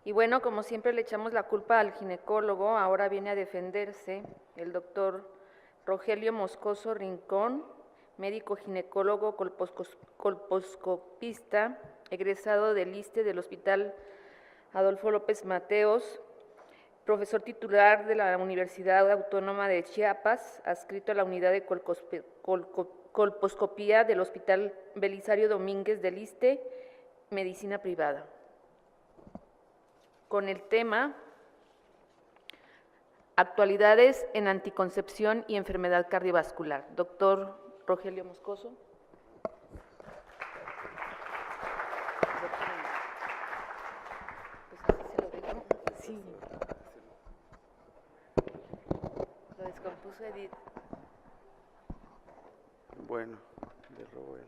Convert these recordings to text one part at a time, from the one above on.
Y bueno, como siempre le echamos la culpa al ginecólogo, ahora viene a defenderse el doctor Rogelio Moscoso Rincón, médico ginecólogo colposcopista, egresado del ISSSTE del Hospital Adolfo López Mateos, profesor titular de la Universidad Autónoma de Chiapas, adscrito a la unidad de colposcopía del Hospital Belisario Domínguez del ISSSTE, Medicina Privada, con el tema Actualidades en anticoncepción y enfermedad cardiovascular. Doctor Rogelio Moscoso. Pues así se lo dejo. Sí. Lo descompuso Edith. Bueno, le robo él.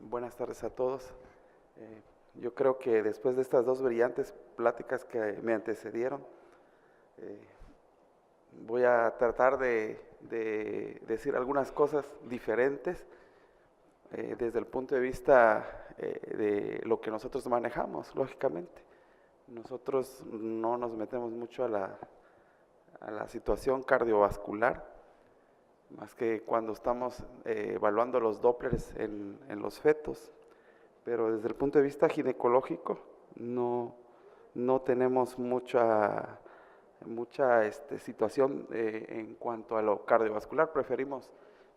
Buenas tardes a todos. Yo creo que después de estas dos brillantes pláticas que me antecedieron, voy a tratar de decir algunas cosas diferentes desde el punto de vista de lo que nosotros manejamos, lógicamente. Nosotros no nos metemos mucho a la situación cardiovascular, más que cuando estamos evaluando los Dopplers en los fetos, pero desde el punto de vista ginecológico no tenemos mucha situación en cuanto a lo cardiovascular. Preferimos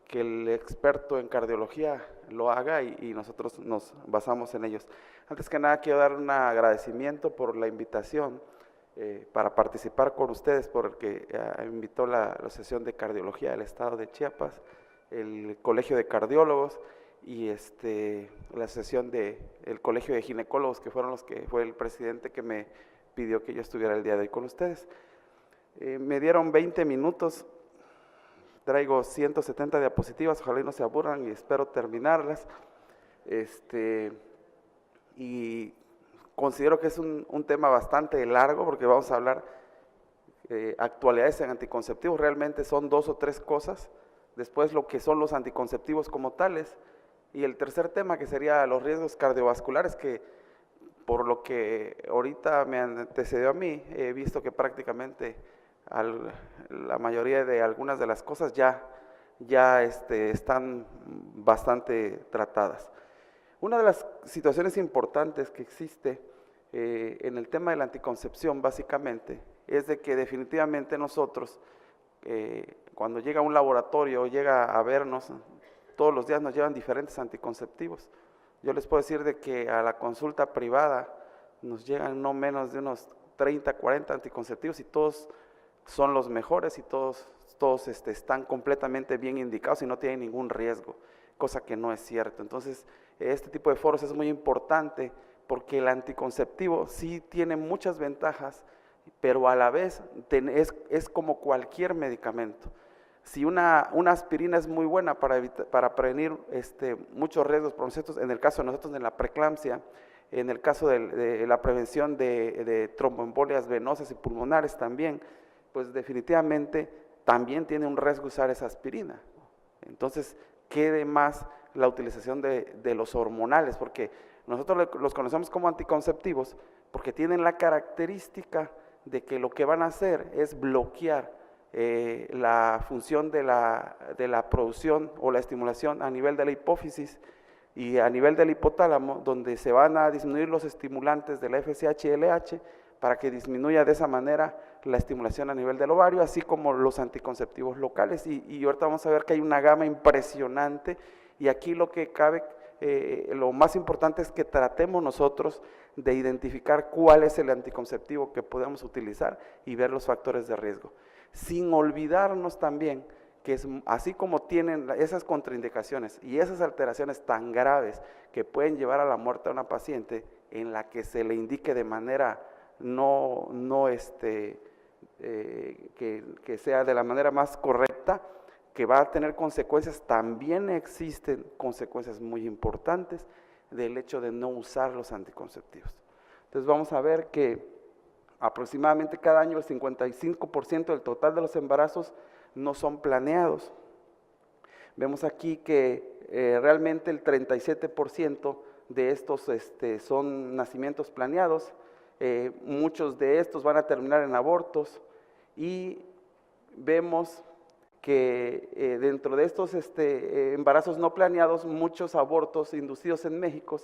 que el experto en cardiología lo haga y nosotros nos basamos en ellos. Antes que nada quiero dar un agradecimiento por la invitación para participar con ustedes, porque invitó la Asociación de Cardiología del Estado de Chiapas, el Colegio de Cardiólogos y la Asociación del Colegio de Ginecólogos, que fue el presidente que me pidió que yo estuviera el día de hoy con ustedes. Me dieron 20 minutos, traigo 170 diapositivas, ojalá y no se aburran y espero terminarlas. Y considero que es un tema bastante largo porque vamos a hablar actualidades en anticonceptivos. Realmente son 2 o 3 cosas, después lo que son los anticonceptivos como tales, y el tercer tema que sería los riesgos cardiovasculares, que por lo que ahorita me antecedió a mí, he visto que prácticamente la mayoría de algunas de las cosas ya están bastante tratadas. Una de las situaciones importantes que existe en el tema de la anticoncepción básicamente es de que definitivamente nosotros cuando llega a un laboratorio o llega a vernos, todos los días nos llevan diferentes anticonceptivos. Yo les puedo decir de que a la consulta privada nos llegan no menos de unos 30, 40 anticonceptivos y todos son los mejores y todos están completamente bien indicados y no tienen ningún riesgo, cosa que no es cierto. Entonces, este tipo de foros es muy importante porque el anticonceptivo sí tiene muchas ventajas, pero a la vez es como cualquier medicamento. Si una aspirina es muy buena para prevenir muchos riesgos, por ejemplo, en el caso de nosotros de la preeclampsia, en el caso de la prevención de tromboembolias venosas y pulmonares también, pues definitivamente también tiene un riesgo usar esa aspirina. Entonces, ¿qué de más la utilización de los hormonales? Porque nosotros los conocemos como anticonceptivos porque tienen la característica de que lo que van a hacer es bloquear la función de la producción o la estimulación a nivel de la hipófisis y a nivel del hipotálamo, donde se van a disminuir los estimulantes de la FSH y LH para que disminuya de esa manera la estimulación a nivel del ovario, así como los anticonceptivos locales. Y ahorita vamos a ver que hay una gama impresionante, y aquí lo que cabe, lo más importante es que tratemos nosotros de identificar cuál es el anticonceptivo que podemos utilizar y ver los factores de riesgo, sin olvidarnos también que así como tienen esas contraindicaciones y esas alteraciones tan graves que pueden llevar a la muerte a una paciente, en la que se le indique de manera que sea de la manera más correcta, que va a tener consecuencias, también existen consecuencias muy importantes del hecho de no usar los anticonceptivos. Entonces vamos a ver que Aproximadamente cada año el 55% del total de los embarazos no son planeados. Vemos aquí que realmente el 37% de estos son nacimientos planeados. Muchos de estos van a terminar en abortos y vemos que dentro de estos embarazos no planeados, muchos abortos inducidos en México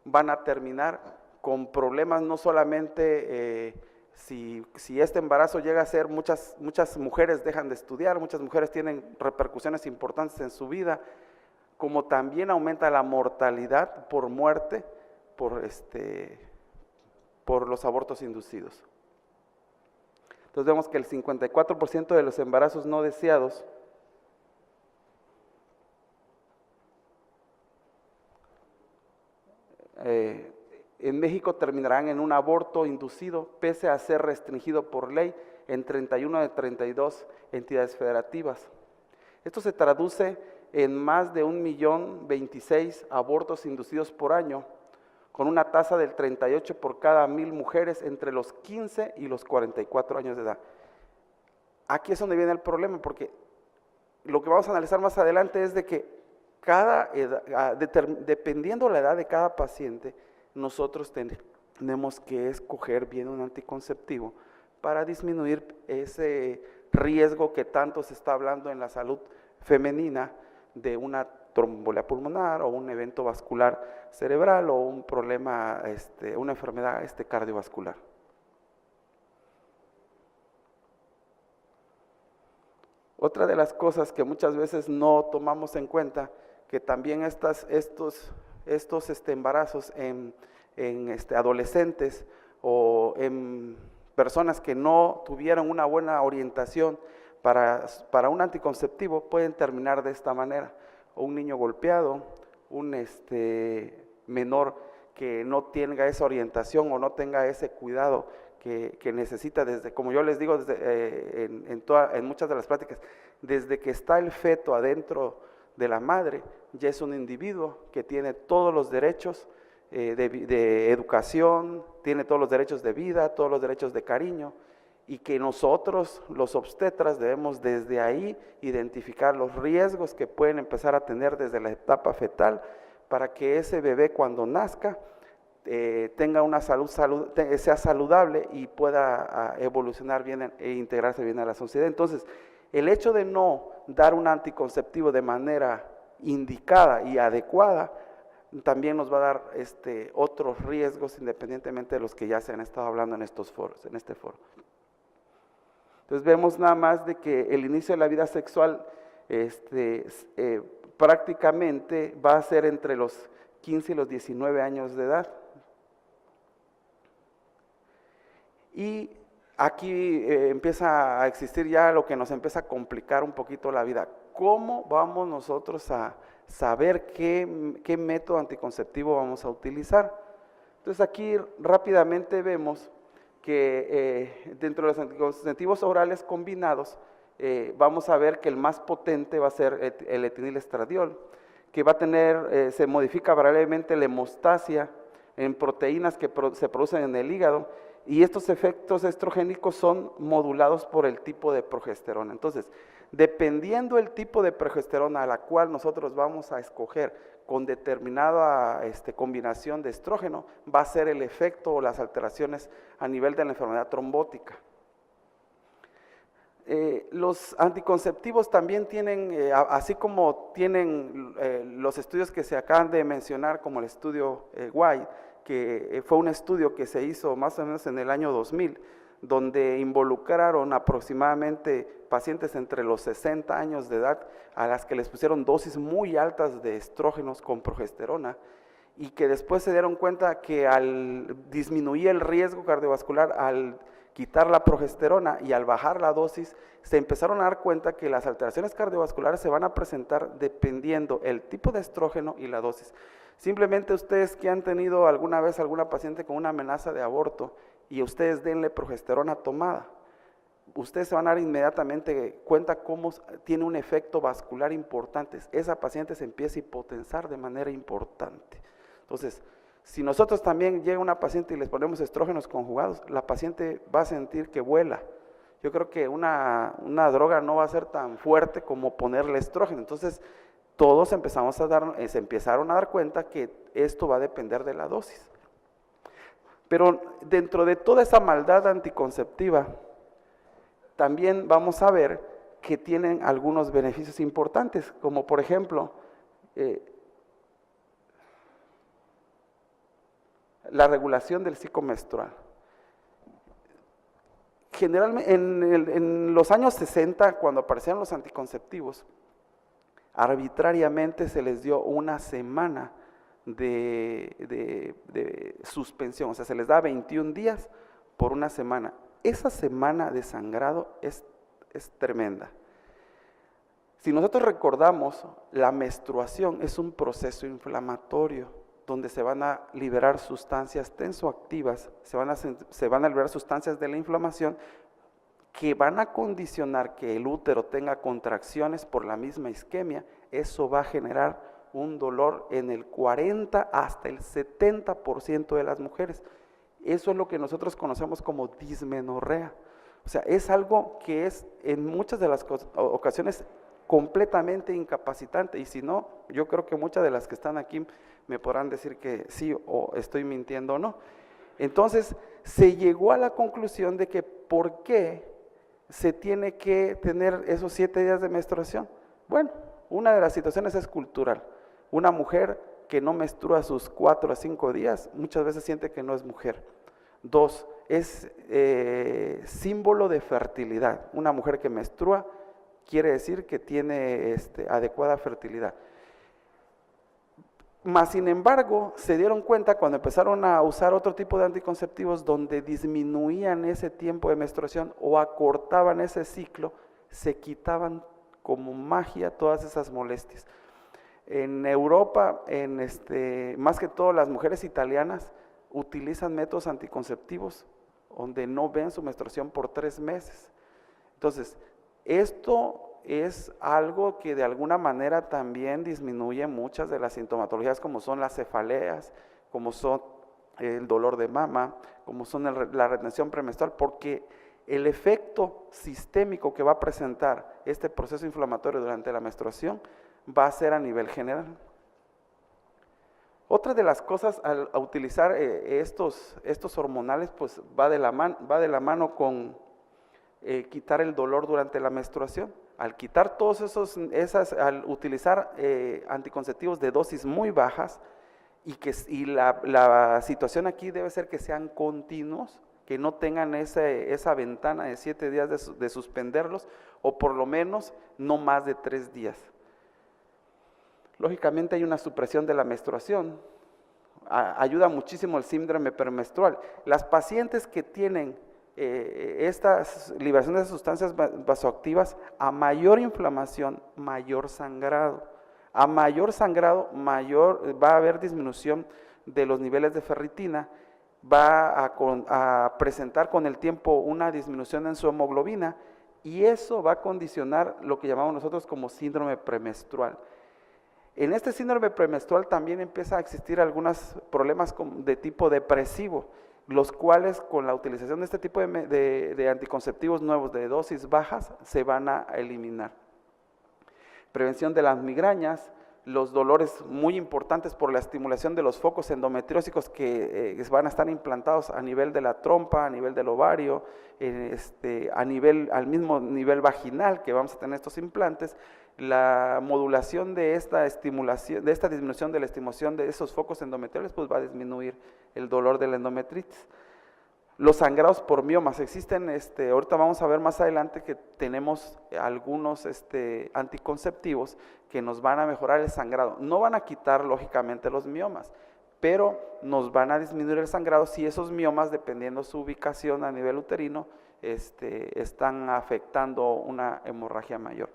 van a terminar con problemas, no solamente si este embarazo llega a ser, muchas mujeres dejan de estudiar, muchas mujeres tienen repercusiones importantes en su vida, como también aumenta la mortalidad por muerte por los abortos inducidos. Entonces vemos que el 54% de los embarazos no deseados en México terminarán en un aborto inducido, pese a ser restringido por ley en 31 de 32 entidades federativas. Esto se traduce en más de 1.026.000 abortos inducidos por año, con una tasa del 38 por cada 1.000 mujeres entre los 15 y los 44 años de edad. Aquí es donde viene el problema, porque lo que vamos a analizar más adelante es de que cada edad, dependiendo la edad de cada paciente, nosotros tenemos que escoger bien un anticonceptivo para disminuir ese riesgo que tanto se está hablando en la salud femenina de una tromboembolia pulmonar o un evento vascular cerebral o un problema, una enfermedad cardiovascular. Otra de las cosas que muchas veces no tomamos en cuenta, que también estos embarazos en adolescentes o en personas que no tuvieron una buena orientación para un anticonceptivo pueden terminar de esta manera. Un niño golpeado, un menor que no tenga esa orientación o no tenga ese cuidado que necesita desde, como yo les digo en muchas de las pláticas, desde que está el feto adentro de la madre, ya es un individuo que tiene todos los derechos de educación, tiene todos los derechos de vida, todos los derechos de cariño, y que nosotros, los obstetras, debemos desde ahí identificar los riesgos que pueden empezar a tener desde la etapa fetal para que ese bebé cuando nazca tenga una sea saludable y pueda evolucionar bien e integrarse bien a la sociedad. Entonces, el hecho de no dar un anticonceptivo de manera indicada y adecuada también nos va a dar otros riesgos independientemente de los que ya se han estado hablando en estos foros, en este foro. Entonces vemos nada más de que el inicio de la vida sexual prácticamente va a ser entre los 15 y los 19 años de edad. Y aquí empieza a existir ya lo que nos empieza a complicar un poquito la vida. ¿Cómo vamos nosotros a saber qué método anticonceptivo vamos a utilizar? Entonces aquí rápidamente vemos que dentro de los anticonceptivos orales combinados vamos a ver que el más potente va a ser el etinilestradiol, que va a tener, se modifica variablemente la hemostasia en proteínas que se producen en el hígado, y estos efectos estrogénicos son modulados por el tipo de progesterona. Entonces, dependiendo el tipo de progesterona a la cual nosotros vamos a escoger con determinada combinación de estrógeno, va a ser el efecto o las alteraciones a nivel de la enfermedad trombótica. Los anticonceptivos también tienen, así como tienen los estudios que se acaban de mencionar, como el estudio White, que fue un estudio que se hizo más o menos en el año 2000, donde involucraron aproximadamente pacientes entre los 60 años de edad a las que les pusieron dosis muy altas de estrógenos con progesterona, y que después se dieron cuenta que al disminuir el riesgo cardiovascular, al quitar la progesterona y al bajar la dosis, se empezaron a dar cuenta que las alteraciones cardiovasculares se van a presentar dependiendo el tipo de estrógeno y la dosis. Simplemente ustedes que han tenido alguna vez alguna paciente con una amenaza de aborto y ustedes denle progesterona tomada, ustedes se van a dar inmediatamente cuenta cómo tiene un efecto vascular importante. Esa paciente se empieza a hipotensar de manera importante. Entonces, Si nosotros también llega una paciente y les ponemos estrógenos conjugados, la paciente va a sentir que vuela. Yo creo que una droga no va a ser tan fuerte como ponerle estrógeno. Entonces, todos se empezaron a dar cuenta que esto va a depender de la dosis. Pero dentro de toda esa maldad anticonceptiva, también vamos a ver que tienen algunos beneficios importantes, como por ejemplo, la regulación del ciclo menstrual. Generalmente, en los años 60, cuando aparecieron los anticonceptivos, arbitrariamente se les dio una semana de suspensión, o sea, se les da 21 días por una semana. Esa semana de sangrado es tremenda. Si nosotros recordamos, la menstruación es un proceso inflamatorio donde se van a liberar sustancias tensoactivas, se van a liberar sustancias de la inflamación que van a condicionar que el útero tenga contracciones por la misma isquemia. Eso va a generar un dolor en el 40 hasta el 70% de las mujeres. Eso es lo que nosotros conocemos como dismenorrea. O sea, es algo que es en muchas de las ocasiones completamente incapacitante, y si no, yo creo que muchas de las que están aquí me podrán decir que sí o estoy mintiendo o no. Entonces, se llegó a la conclusión de que ¿por qué se tiene que tener esos 7 días de menstruación? Bueno, una de las situaciones es cultural. Una mujer que no menstrua sus 4 a 5 días, muchas veces siente que no es mujer. 2, es símbolo de fertilidad. Una mujer que menstrua quiere decir que tiene adecuada fertilidad. Mas, sin embargo, se dieron cuenta cuando empezaron a usar otro tipo de anticonceptivos donde disminuían ese tiempo de menstruación o acortaban ese ciclo, se quitaban como magia todas esas molestias. En Europa, más que todo las mujeres italianas utilizan métodos anticonceptivos donde no ven su menstruación por 3 meses. Entonces, esto es algo que de alguna manera también disminuye muchas de las sintomatologías, como son las cefaleas, como son el dolor de mama, como son la retención premenstrual, porque el efecto sistémico que va a presentar este proceso inflamatorio durante la menstruación va a ser a nivel general. Otra de las cosas al utilizar estos hormonales, pues va de la mano con quitar el dolor durante la menstruación. Al quitar todos al utilizar anticonceptivos de dosis muy bajas, y la situación aquí debe ser que sean continuos, que no tengan esa ventana de 7 días de suspenderlos, o por lo menos no más de 3 días. Lógicamente hay una supresión de la menstruación, ayuda muchísimo el síndrome premenstrual. Las pacientes que tienen esta liberación de sustancias vasoactivas, a mayor inflamación, mayor sangrado. A mayor sangrado, va a haber disminución de los niveles de ferritina, va a presentar con el tiempo una disminución en su hemoglobina, y eso va a condicionar lo que llamamos nosotros como síndrome premenstrual. En este síndrome premenstrual también empieza a existir algunos problemas de tipo depresivo, los cuales con la utilización de este tipo de anticonceptivos nuevos de dosis bajas se van a eliminar. Prevención de las migrañas, los dolores muy importantes por la estimulación de los focos endometriósicos que van a estar implantados a nivel de la trompa, a nivel del ovario, al mismo nivel vaginal que vamos a tener estos implantes. La modulación de esta disminución de la estimulación de esos focos endometriales, pues va a disminuir el dolor de la endometritis. Los sangrados por miomas existen, ahorita vamos a ver más adelante que tenemos algunos anticonceptivos que nos van a mejorar el sangrado. No van a quitar lógicamente los miomas, pero nos van a disminuir el sangrado si esos miomas, dependiendo su ubicación a nivel uterino, están afectando una hemorragia mayor.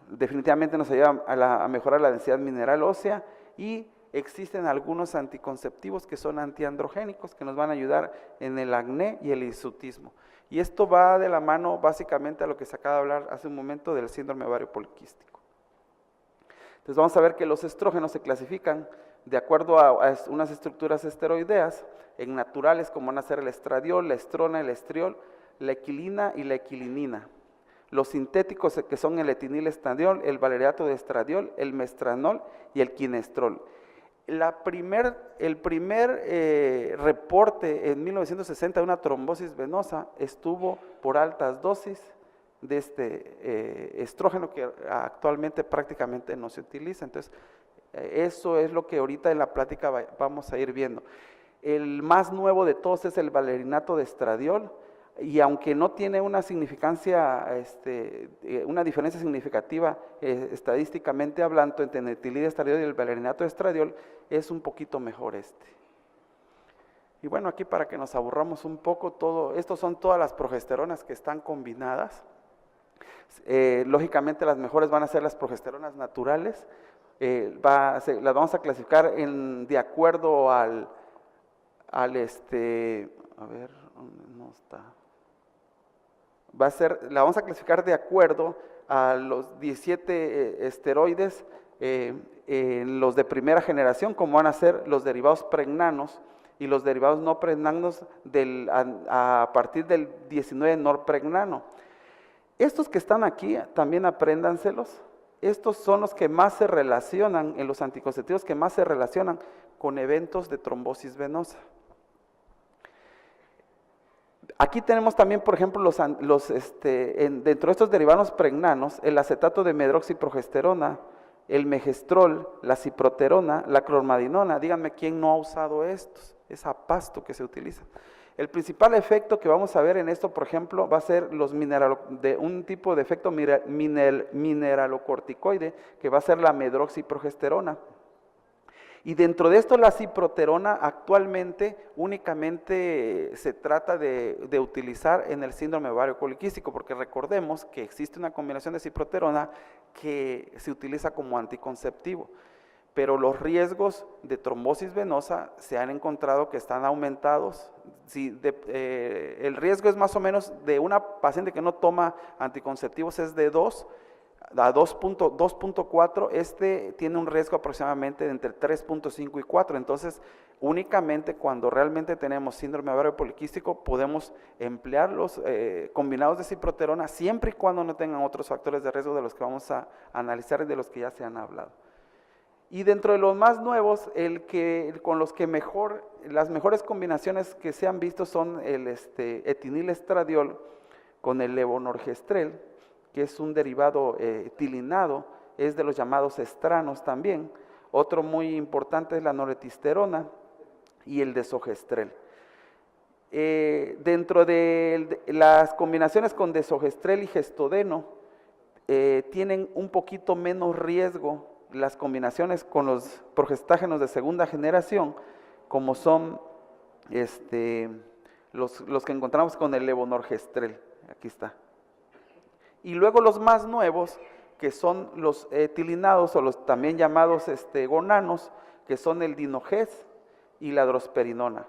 Definitivamente nos ayuda a mejorar la densidad mineral ósea, y existen algunos anticonceptivos que son antiandrogénicos que nos van a ayudar en el acné y el hirsutismo. Y esto va de la mano básicamente a lo que se acaba de hablar hace un momento del síndrome ovario poliquístico. Entonces vamos a ver que los estrógenos se clasifican de acuerdo a unas estructuras esteroideas, en naturales como van a ser el estradiol, la estrona, el estriol, la equilina y la equilinina. Los sintéticos que son el etinilestradiol, el valeriato de estradiol, el mestranol y el quinestrol. El primer reporte en 1960 de una trombosis venosa estuvo por altas dosis de este estrógeno que actualmente prácticamente no se utiliza. Entonces, eso es lo que ahorita en la plática vamos a ir viendo. El más nuevo de todos es el valerinato de estradiol, y aunque no tiene una significancia, una diferencia significativa estadísticamente hablando entre el etililestradiol y el valerinato de estradiol, es un poquito mejor este. Y bueno, aquí para que nos aburramos un poco, estos son todas las progesteronas que están combinadas. Lógicamente las mejores van a ser las progesteronas naturales, las vamos a clasificar de acuerdo a ver, no está. La vamos a clasificar de acuerdo a los 17 esteroides, los de primera generación, como van a ser los derivados pregnanos y los derivados no pregnanos a partir del 19 norpregnano. Estos que están aquí, también apréndanselos. Estos son los que más se relacionan, en los anticonceptivos que más se relacionan con eventos de trombosis venosa. Aquí tenemos también, por ejemplo, dentro de estos derivados pregnanos, el acetato de medroxiprogesterona, el megestrol, la ciproterona, la clormadinona. Díganme quién no ha usado estos, es a pasto que se utiliza. El principal efecto que vamos a ver en esto, por ejemplo, va a ser un tipo de efecto mineralocorticoide, que va a ser la medroxiprogesterona. Y dentro de esto la ciproterona actualmente únicamente se trata de utilizar en el síndrome ovario poliquístico, porque recordemos que existe una combinación de ciproterona que se utiliza como anticonceptivo, pero los riesgos de trombosis venosa se han encontrado que están aumentados. El riesgo es más o menos de una paciente que no toma anticonceptivos es de 2 a 2.4, tiene un riesgo aproximadamente de entre 3.5 y 4, entonces únicamente cuando realmente tenemos síndrome ovario poliquístico podemos emplear los combinados de ciproterona siempre y cuando no tengan otros factores de riesgo de los que vamos a analizar y de los que ya se han hablado. Y dentro de los más nuevos, las mejores combinaciones que se han visto son el etinilestradiol con el levonorgestrel, que es un derivado etilinado, es de los llamados estranos también. Otro muy importante es la noretisterona y el desogestrel. Dentro de las combinaciones con desogestrel y gestodeno, tienen un poquito menos riesgo las combinaciones con los progestágenos de segunda generación, como son los que encontramos con el levonorgestrel. Aquí está. Y luego los más nuevos, que son los etilinados o los también llamados gonanos, que son el dinoges y la drosperinona.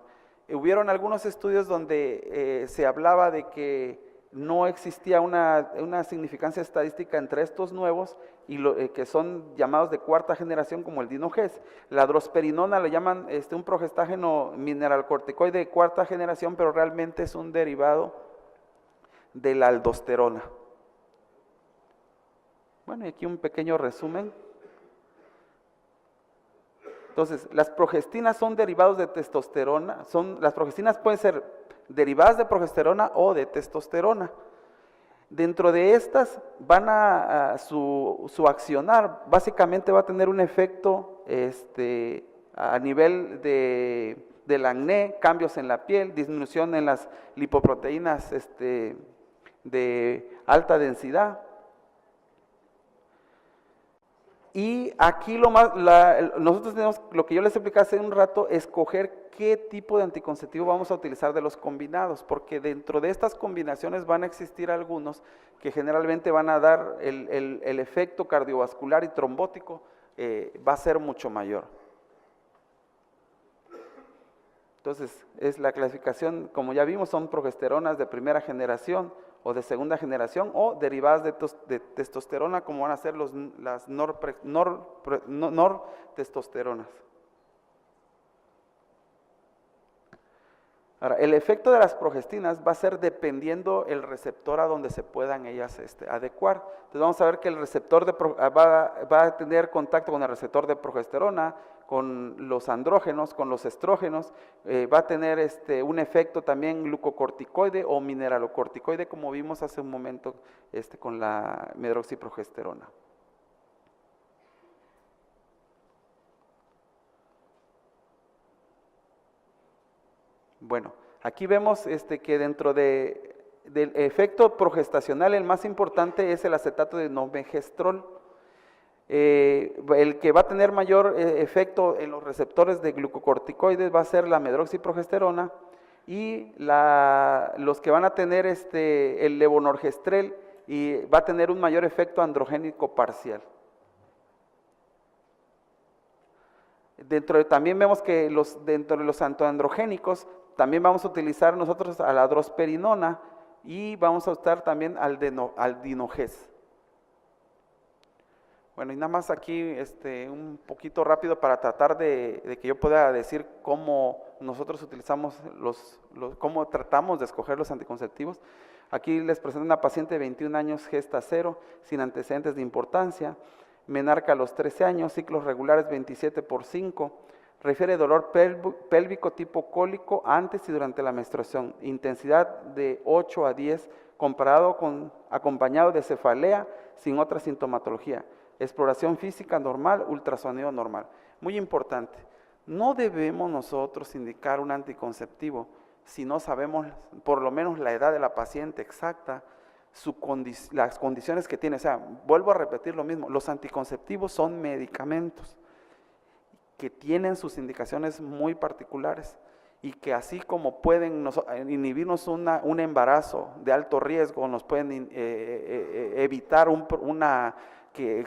Hubieron algunos estudios donde se hablaba de que no existía una significancia estadística entre estos nuevos y que son llamados de cuarta generación como el dinoges. La drosperinona le llaman un progestágeno mineralocorticoide de cuarta generación, pero realmente es un derivado de la aldosterona. Bueno, y aquí un pequeño resumen. Entonces, las progestinas son derivados de testosterona. Las progestinas pueden ser derivadas de progesterona o de testosterona. Dentro de estas su accionar básicamente va a tener un efecto a nivel del acné, cambios en la piel, disminución en las lipoproteínas de alta densidad. Y aquí nosotros tenemos, lo que yo les expliqué hace un rato, escoger qué tipo de anticonceptivo vamos a utilizar de los combinados, porque dentro de estas combinaciones van a existir algunos que generalmente van a dar el efecto cardiovascular y trombótico va a ser mucho mayor. Entonces, es la clasificación, como ya vimos, son progesteronas de primera generación o de segunda generación o derivadas de testosterona, como van a ser las nortestosteronas. Ahora, el efecto de las progestinas va a ser dependiendo el receptor a donde se puedan ellas adecuar. Entonces vamos a ver que el receptor va a tener contacto con el receptor de progesterona, con los andrógenos, con los estrógenos, va a tener un efecto también glucocorticoide o mineralocorticoide, como vimos hace un momento con la medroxiprogesterona. Bueno, aquí vemos que dentro del efecto progestacional el más importante es el acetato de nomegestrol. El que va a tener mayor efecto en los receptores de glucocorticoides va a ser la medroxiprogesterona, y los que van a tener el levonorgestrel, y va a tener un mayor efecto androgénico parcial. También vemos que dentro de los antiandrogénicos también vamos a utilizar nosotros a la drosperinona, y vamos a usar también al dinogés. Bueno, y nada más aquí un poquito rápido para tratar de que yo pueda decir cómo nosotros utilizamos cómo tratamos de escoger los anticonceptivos. Aquí les presento una paciente de 21 años, gesta 0, sin antecedentes de importancia, menarca a los 13 años, ciclos regulares 27/5, refiere dolor pélvico tipo cólico antes y durante la menstruación, intensidad de 8 a 10, acompañado de cefalea sin otra sintomatología. Exploración física normal, ultrasonido normal. Muy importante, no debemos nosotros indicar un anticonceptivo si no sabemos por lo menos la edad de la paciente exacta, las condiciones que tiene. O sea, vuelvo a repetir lo mismo, los anticonceptivos son medicamentos que tienen sus indicaciones muy particulares, y que así como pueden inhibirnos un embarazo de alto riesgo, nos pueden evitar que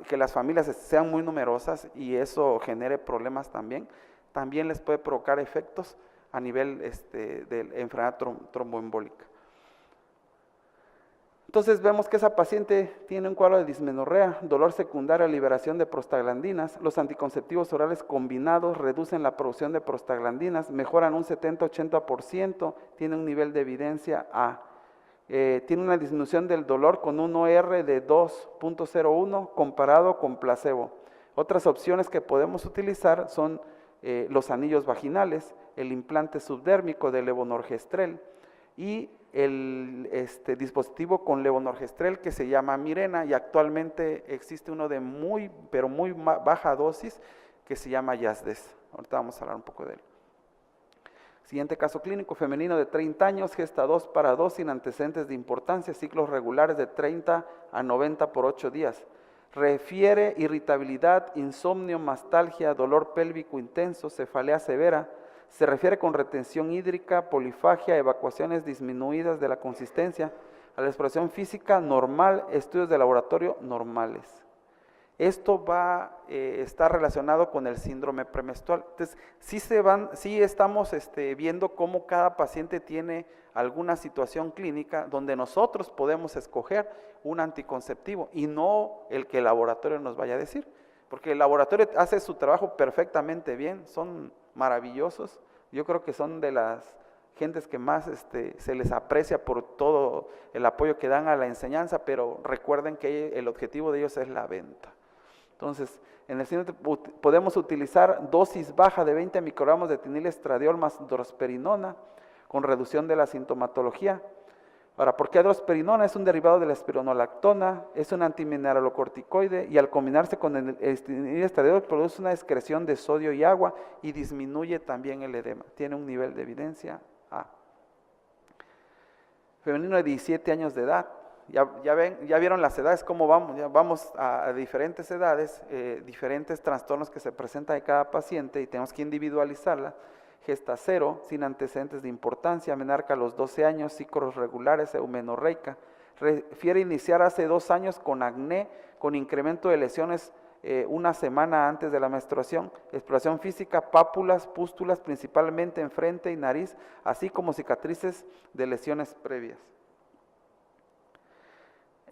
que las familias sean muy numerosas y eso genere problemas también les puede provocar efectos a nivel de enfermedad tromboembólica. Entonces vemos que esa paciente tiene un cuadro de dismenorrea, dolor secundario a liberación de prostaglandinas. Los anticonceptivos orales combinados reducen la producción de prostaglandinas, mejoran un 70-80%, tiene un nivel de evidencia A. Tiene una disminución del dolor con un OR de 2.01 comparado con placebo. Otras opciones que podemos utilizar son los anillos vaginales, el implante subdérmico de levonorgestrel y el dispositivo con levonorgestrel que se llama Mirena, y actualmente existe uno de muy baja dosis que se llama Yazdes. Ahorita vamos a hablar un poco de él. Siguiente caso clínico, femenino de 30 años, gesta 2 para 2, sin antecedentes de importancia, ciclos regulares de 30 a 90 por 8 días. Refiere irritabilidad, insomnio, mastalgia, dolor pélvico intenso, cefalea severa. Se refiere con retención hídrica, polifagia, evacuaciones disminuidas de la consistencia, a la exploración física normal, estudios de laboratorio normales. Esto va a estar relacionado con el síndrome premenstrual. Entonces, sí estamos viendo cómo cada paciente tiene alguna situación clínica donde nosotros podemos escoger un anticonceptivo y no el que el laboratorio nos vaya a decir, porque el laboratorio hace su trabajo perfectamente bien, son maravillosos. Yo creo que son de las gentes que más se les aprecia por todo el apoyo que dan a la enseñanza, pero recuerden que el objetivo de ellos es la venta. Entonces, en el siguiente podemos utilizar dosis baja de 20 microgramos de etinilestradiol más drosperinona con reducción de la sintomatología. Ahora, ¿por qué drosperinona? Es un derivado de la espironolactona, es un antimineralocorticoide y al combinarse con el etinilestradiol produce una excreción de sodio y agua y disminuye también el edema. Tiene un nivel de evidencia A. Femenino de 17 años de edad. Ya vieron las edades, cómo vamos, ya vamos a diferentes edades, diferentes trastornos que se presentan en cada paciente y tenemos que individualizarla. Gesta 0, sin antecedentes de importancia, menarca a los 12 años, ciclos regulares, eumenorreica. Refiere iniciar hace 2 años con acné, con incremento de lesiones una semana antes de la menstruación, exploración física, pápulas, pústulas, principalmente en frente y nariz, así como cicatrices de lesiones previas.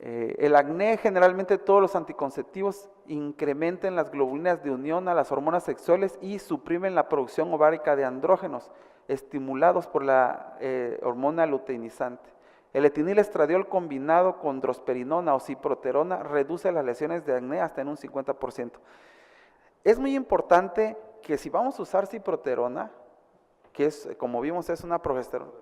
El acné, generalmente todos los anticonceptivos incrementan las globulinas de unión a las hormonas sexuales y suprimen la producción ovárica de andrógenos. estimulados por la hormona luteinizante. El etinilestradiol combinado con drosperinona o ciproterona reduce las lesiones de acné hasta en un 50%. Es muy importante que si vamos a usar ciproterona, que es, como vimos, es una progesterona.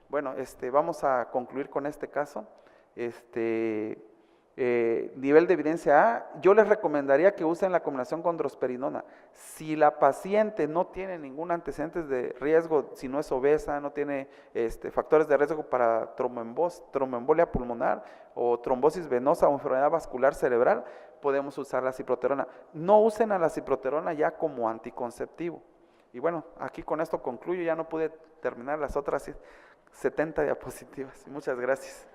Bueno, vamos a concluir con este caso. Nivel de evidencia A, yo les recomendaría que usen la combinación con drosperinona. Si la paciente no tiene ningún antecedente de riesgo, si no es obesa, no tiene factores de riesgo para tromboembolia pulmonar o trombosis venosa o enfermedad vascular cerebral, podemos usar la ciproterona. No usen a la ciproterona ya como anticonceptivo. Y bueno, aquí con esto concluyo, ya no pude terminar las otras 70 diapositivas. Muchas gracias.